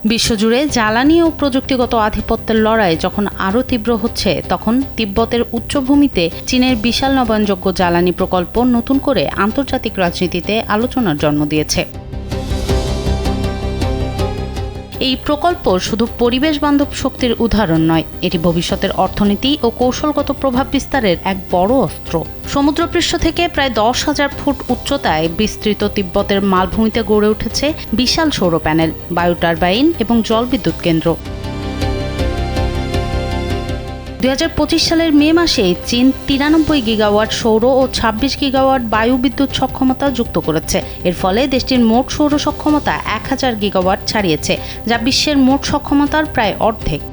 বিশ্বজুড়ে জ্বালানি ও প্রযুক্তিগত আধিপত্যের লড়াই যখন আরও তীব্র হচ্ছে, তখন তিব্বতের উচ্চভূমিতে চীনের বিশাল নবায়নযোগ্য জ্বালানি প্রকল্প নতুন করে আন্তর্জাতিক রাজনীতিতে আলোচনার জন্ম দিয়েছে। এই প্রকল্প শুধু পরিবেশ বান্ধব শক্তির উদাহরণ নয়, এটি ভবিষ্যতের অর্থনীতি ও কৌশলগত প্রভাব বিস্তারের এক বড় অস্ত্র। সমুদ্রপৃষ্ঠ থেকে প্রায় 10,000 ফুট উচ্চতায় বিস্তৃত তিব্বতের মালভূমিতে গড়ে উঠেছে বিশাল সৌর প্যানেল, বায়ু টারবাইন এবং জলবিদ্যুৎ কেন্দ্র। 2025 সালের মে মাসে চীন 93 গিগাওয়াট সৌর ও 26 গিগাওয়াট বায়ু বিদ্যুৎ সক্ষমতা যুক্ত করেছে। এর ফলে দেশটির মোট সৌর সক্ষমতা 1000 গিগাওয়াট ছাড়িয়েছে, যা বিশ্বের মোট সক্ষমতার প্রায় অর্ধেক।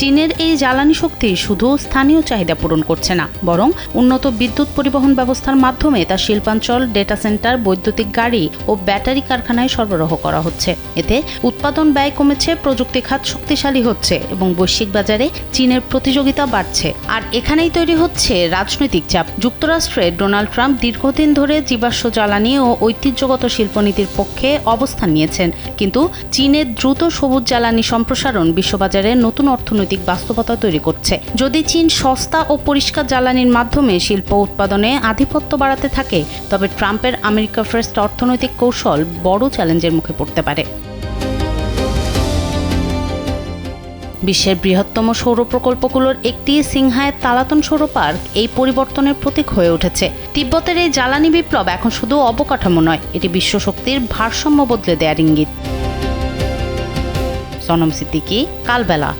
চীনের এই জ্বালানি শক্তি শুধু স্থানীয় চাহিদা পূরণ করছে না, বরং উন্নত বিদ্যুৎ পরিবহন ব্যবস্থার মাধ্যমে তা শিল্পাঞ্চল, ডেটা সেন্টার, বৈদ্যুতিক গাড়ি ও ব্যাটারি কারখানায় সরবরাহ করা হচ্ছে। এতে উৎপাদন ব্যয় কমেছে, প্রযুক্তি খাত শক্তিশালী হচ্ছে এবং বৈশ্বিক বাজারে চীনের প্রতিযোগিতা বাড়ছে। আর এখানেই তৈরি হচ্ছে রাজনৈতিক চাপ। যুক্তরাষ্ট্রে ডোনাল্ড ট্রাম্প দীর্ঘদিন ধরে জীবাশ্ম জ্বালানি ও ঐতিহ্যগত শিল্পনীতির পক্ষে অবস্থান নিয়েছেন, কিন্তু চীনের দ্রুত সবুজ জ্বালানি সম্প্রসারণ বিশ্ববাজারে নতুন অর্থনৈতিক বাস্তবতা তৈরি করছে। যদি চীন সস্তা ও পরিষ্কার জ্বালানির মাধ্যমে শিল্প উৎপাদনে আধিপত্য বাড়াতে থাকে, তবে ট্রাম্পের আমেরিকা ফার্স্ট অর্থনৈতিক কৌশল বড় চ্যালেঞ্জের মুখে পড়তে পারে। বিশ্বের বৃহত্তম সৌর প্রকল্পগুলোর একটি সিংহায় তালাতন সৌর পার্ক এই পরিবর্তনের প্রতীক হয়ে উঠেছে। তিব্বতের এই জ্বালানি বিপ্লব এখন শুধু অবকাঠামো নয়, এটি বিশ্ব শক্তির ভারসাম্য বদলে দেয়ার ইঙ্গিত। সনম সিদ্দিকী, কালবেলা।